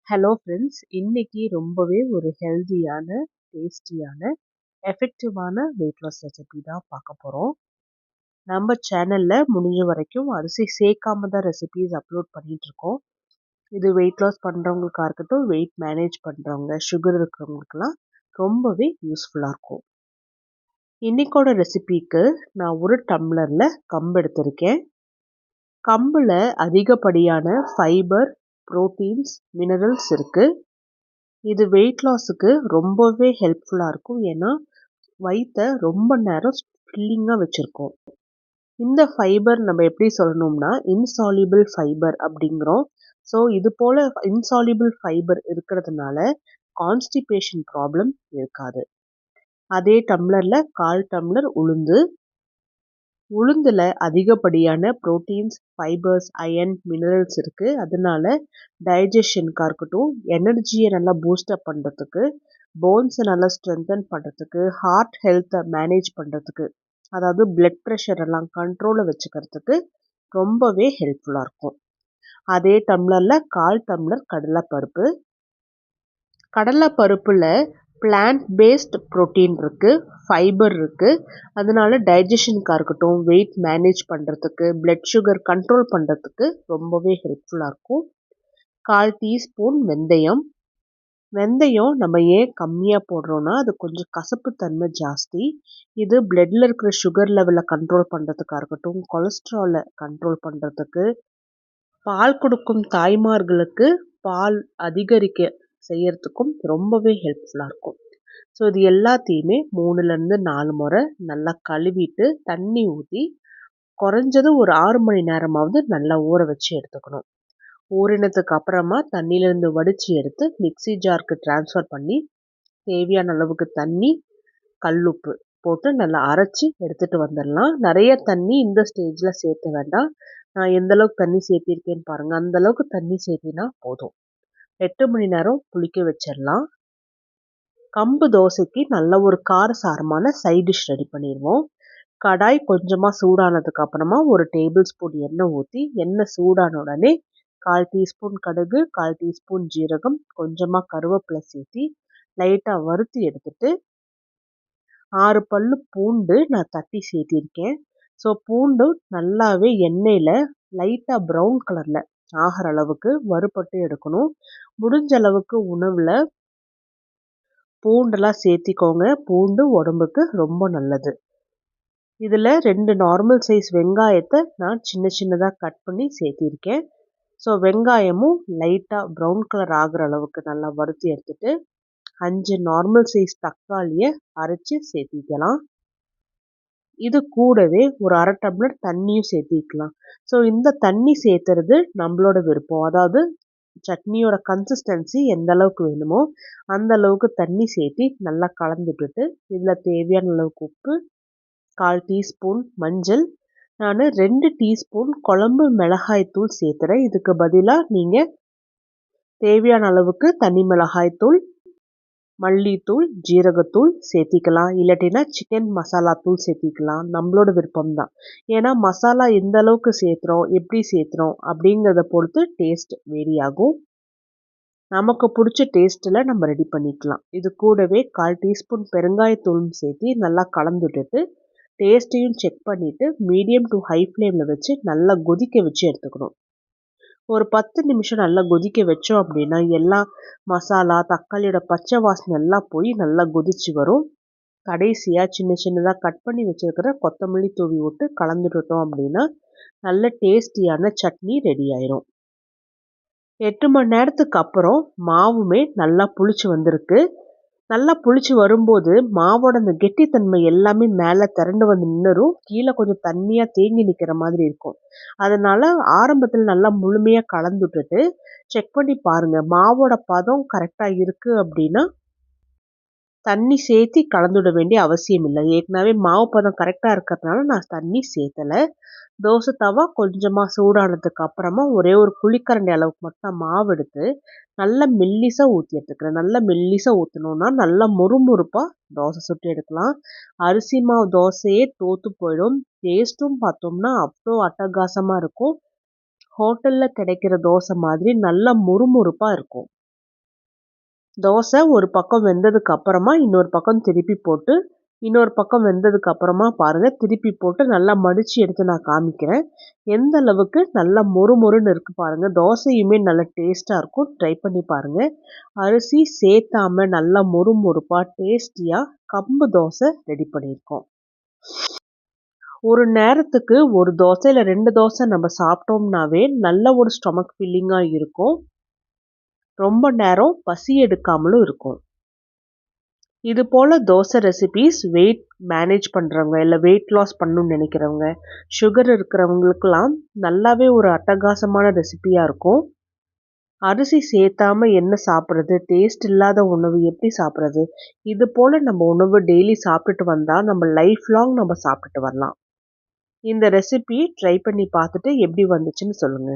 Hello friends, இன்னைக்கு ரொம்பவே ஒரு ஹெல்தியான, டேஸ்டியான, எஃபெக்டிவான வெயிட் லாஸ் ரெசிபி தான் பார்க்க போகிறோம். நம்ம சேனலில் முடிஞ்ச வரைக்கும் அரிசி சேர்க்காம தான் ரெசிபிஸ் அப்லோட் பண்ணிட்டு இருக்கோம். இது வெயிட் லாஸ் பண்ணுறவங்களுக்கா இருக்கட்டும், வெயிட் மேனேஜ் பண்ணுறவங்க, சுகர் இருக்கிறவங்களுக்குலாம் ரொம்பவே யூஸ்ஃபுல்லாக இருக்கும். இன்னைக்கோட ரெசிபிக்கு நான் ஒரு டம்ளரில் கம்பு எடுத்திருக்கேன். கம்பில் அதிகப்படியான ஃபைபர், புரோட்டீன்ஸ், மினரல்ஸ் இருக்குது. இது வெயிட் லாஸுக்கு ரொம்பவே ஹெல்ப்ஃபுல்லாக இருக்கும். ஏன்னா வயிற்றை ரொம்ப நேரம் ஃபில்லிங்காக வச்சுருக்கோம். இந்த ஃபைபர் நம்ம எப்படி சொல்லணும்னா இன்சால்யூபிள் ஃபைபர் அப்படிங்கிறோம். ஸோ இது போல் இன்சால்யூபிள் ஃபைபர் இருக்கிறதுனால கான்ஸ்டிபேஷன் ப்ராப்ளம் இருக்காது. அதே டம்ளரில் 1/4 டம்ளர் உளுந்தில் அதிகப்படியான ப்ரோட்டீன்ஸ், ஃபைபர்ஸ், அயன், மினரல்ஸ் இருக்குது. அதனால டைஜஷனுக்காக இருக்கட்டும், எனர்ஜியை நல்லா பூஸ்டப் பண்ணுறதுக்கு, போன்ஸை நல்லா ஸ்ட்ரென்தன் பண்ணுறதுக்கு, ஹார்ட் ஹெல்த்தை மேனேஜ் பண்ணுறதுக்கு, அதாவது பிளட் ப்ரெஷர் எல்லாம் கண்ட்ரோலில் வச்சுக்கிறதுக்கு ரொம்பவே ஹெல்ப்ஃபுல்லாக இருக்கும். அதே டம்ளரில் 1/4 டம்ளர் கடலைப்பருப்பு. கடலைப்பருப்பில் பிளான்ட் பேஸ்ட் ப்ரோட்டீன் இருக்குது, ஃபைபர் இருக்குது. அதனால டைஜஷனுக்காக இருக்கட்டும், வெயிட் மேனேஜ் பண்ணுறதுக்கு, பிளட் சுகர் கண்ட்ரோல் பண்ணுறதுக்கு ரொம்பவே ஹெல்ப்ஃபுல்லாக இருக்கும். 1/4 டீஸ்பூன் வெந்தயம். வெந்தயம் நம்ம ஏன் கம்மியாக போடுறோன்னா அது கொஞ்சம் கசப்பு தன்மை ஜாஸ்தி. இது பிளட்டில் இருக்கிற சுகர் லெவலை கண்ட்ரோல் பண்ணுறதுக்காக இருக்கட்டும், கொலஸ்ட்ராலை கண்ட்ரோல் பண்ணுறதுக்கு, பால் கொடுக்கும் தாய்மார்களுக்கு பால் அதிகரிக்க செய்யறதுக்கும் ரொம்பவே ஹெல்ப்ஃபுல்லாக இருக்கும். ஸோ இது எல்லாத்தையுமே 3லேருந்து 4 முறை நல்லா கழுவிட்டு தண்ணி ஊற்றி குறைஞ்சது ஒரு 6 மணி நேரமாவது நல்லா ஊற வச்சு எடுத்துக்கணும். ஊறினதுக்கு அப்புறமா தண்ணியிலேருந்து வடித்து எடுத்து மிக்ஸி ஜாருக்கு ட்ரான்ஸ்ஃபர் பண்ணி தேவையான அளவுக்கு தண்ணி, கல்லுப்பு போட்டு நல்லா அரைச்சி எடுத்துகிட்டு வந்துடலாம். நிறைய தண்ணி இந்த ஸ்டேஜில் சேர்த்த வேண்டாம். நான் எந்தளவுக்கு தண்ணி சேர்த்திருக்கேன்னு பாருங்கள். அந்தளவுக்கு தண்ணி சேர்த்தினா போதும். 8 மணி நேரம் புளிக்க வச்சிடலாம். கம்பு தோசைக்கு நல்ல ஒரு காரசாரமான சைட் டிஷ் ரெடி பண்ணிடுவோம். கடாய் கொஞ்சமாக சூடானதுக்கு அப்புறமா ஒரு டேபிள் ஸ்பூன் எண்ணெய் ஊற்றி, எண்ணெய் சூடான உடனே 1/4 டீஸ்பூன் கடுகு, 1/4 டீஸ்பூன் ஜீரகம், கொஞ்சமாக கருவேப்பிலை சேர்த்தி லைட்டாக வறுத்து எடுத்துட்டு 6 பல்லு பூண்டு நான் தட்டி சேர்த்திருக்கேன். ஸோ பூண்டு நல்லாவே எண்ணெயில் லைட்டாக ப்ரௌன் கலரில் ஆகிற அளவுக்கு வறுபட்டு எடுக்கணும். முடிஞ்ச அளவுக்கு உணவில் பூண்டெல்லாம் சேர்த்திக்கோங்க. பூண்டு உடம்புக்கு ரொம்ப நல்லது. இதில் 2 நார்மல் சைஸ் வெங்காயத்தை நான் சின்ன சின்னதாக கட் பண்ணி சேர்த்திருக்கேன். ஸோ வெங்காயமும் லைட்டாக ப்ரௌன் கலர் ஆகிற அளவுக்கு நல்லா வறுத்து எடுத்துட்டு 5 நார்மல் சைஸ் தக்காளியை அரைச்சி சேர்த்திக்கலாம். இது கூடவே ஒரு 1/2 டம்ளர் தண்ணியும் சேர்த்திக்கலாம். ஸோ இந்த தண்ணி சேர்த்துறது நம்மளோட விருப்பம். அதாவது சட்னியோட கன்சிஸ்டன்சி எந்த அளவுக்கு வேணுமோ அந்த அளவுக்கு தண்ணி சேர்த்தி நல்லா கலந்துட்டு இதில் தேவையான அளவுக்கு உப்பு, 1/4 டீஸ்பூன் மஞ்சள், நான் 2 டீஸ்பூன் குழம்பு மிளகாய் தூள் சேர்த்துறேன். இதுக்கு பதிலாக நீங்கள் தேவையான அளவுக்கு தனி மிளகாய் தூள், மல்லித்தூள், ஜீரகத்தூள் சேர்த்திக்கலாம். இல்லாட்டினா சிக்கன் மசாலா தூள் சேர்த்திக்கலாம். நம்மளோட விருப்பம்தான். ஏன்னா மசாலா எந்த அளவுக்கு சேர்த்துறோம், எப்படி சேர்த்துறோம் அப்படிங்கிறத பொறுத்து டேஸ்ட் வேரி ஆகும். நமக்கு பிடிச்ச டேஸ்ட்டில் நம்ம ரெடி பண்ணிக்கலாம். இது கூடவே 1/4 டீஸ்பூன் பெருங்காயத்தூளும் சேர்த்து நல்லா கலந்துட்டு டேஸ்ட்டையும் செக் பண்ணிவிட்டு மீடியம் டு ஹை ஃப்ளேமில் வச்சு நல்லா கொதிக்க வச்சு எடுத்துக்கணும். ஒரு 10 நிமிஷம் நல்லா கொதிக்க வச்சோம் அப்படின்னா எல்லா மசாலா, தக்காளியோட பச்சை வாசனை எல்லாம் போய் நல்லா கொதிச்சு வரும். கடைசியாக சின்ன சின்னதாக கட் பண்ணி வச்சுருக்கிற கொத்தமல்லி தூவி விட்டு கலந்துட்டோம் அப்படின்னா நல்ல டேஸ்டியான சட்னி ரெடி ஆயிரும். 8 மணி நேரத்துக்கு அப்புறம் மாவுமே நல்லா புளிச்சு வந்திருக்கு. நல்லா புளிச்சு வரும்போது மாவோட அந்த கெட்டித்தன்மை எல்லாமே மேலே திரண்டு வந்து நின்றும், கீழே கொஞ்சம் தண்ணியாக தேங்கி நிற்கிற மாதிரி இருக்கும். அதனால ஆரம்பத்தில் நல்லா முழுமையாக கலந்துட்டு செக் பண்ணி பாருங்கள். மாவோட பதம் கரெக்டாக இருக்குது அப்படின்னா தண்ணி சேர்த்தி கலந்துட வேண்டிய அவசியம் இல்லை. ஏற்கனவே மாவு பதம் கரெக்டாக இருக்கிறதுனால நான் தண்ணி சேர்த்தலை. தோசை தவா கொஞ்சமாக சூடானதுக்கு அப்புறமா ஒரே ஒரு குழிக்கரண்டி அளவுக்கு மட்டும் மாவு எடுத்து நல்லா மெல்லிசாக ஊற்றி எடுத்துக்கிறேன். நல்லா மெல்லிசாக ஊற்றணுன்னா நல்லா முறுமுறுப்பாக தோசை சுட்டு எடுக்கலாம். அரிசி மாவு தோசையே தோற்று போயிடும். டேஸ்ட்டும் பார்த்தோம்னா அவ்வளோ அட்டகாசமாக இருக்கும். ஹோட்டலில் கிடைக்கிற தோசை மாதிரி நல்லா முறுமுறுப்பாக இருக்கும். தோசை ஒரு பக்கம் வெந்ததுக்கு அப்புறமா இன்னொரு பக்கம் திருப்பி போட்டு, இன்னொரு பக்கம் வெந்ததுக்கு அப்புறமா பாருங்க திருப்பி போட்டு நல்லா மடிச்சு எடுத்து நான் காமிக்கிறேன். எந்த அளவுக்கு நல்லா மொறு மொறுன்னு இருக்கு பாருங்க. தோசையுமே நல்ல டேஸ்ட்டா இருக்கும். ட்ரை பண்ணி பாருங்க. அரிசி சேர்த்தாம நல்லா மொறு மொறுப்பா டேஸ்டியா கம்பு தோசை ரெடி பண்ணியிருக்கோம். ஒரு நேரத்துக்கு ஒரு தோசை இல்ல 2 தோசை நம்ம சாப்பிட்டோம்னாவே நல்ல ஒரு ஸ்டொமக் ஃபில்லிங்கா இருக்கும். ரொம்ப நேரம் பசி எடுக்காமலும் இருக்கும். இது போல தோசை ரெசிபீஸ் வெயிட் மேனேஜ் பண்றவங்க, இல்ல வெயிட் லாஸ் பண்ணணும்னு நினைக்கிறவங்க, சுகர் இருக்கிறவங்களுக்கெல்லாம் நல்லாவே ஒரு அட்டகாசமான ரெசிபியா இருக்கும். அரிசி சேர்த்தாம என்ன சாப்பிடுறது, டேஸ்ட் இல்லாத உணவு எப்படி சாப்பிடுறது, இது போல நம்ம உணவு டெய்லி சாப்பிட்டுட்டு வந்தா நம்ம லைஃப் லாங் நம்ம சாப்பிட்டுட்டு வரலாம். இந்த ரெசிபி ட்ரை பண்ணி பார்த்துட்டு எப்படி வந்துச்சுன்னு சொல்லுங்க.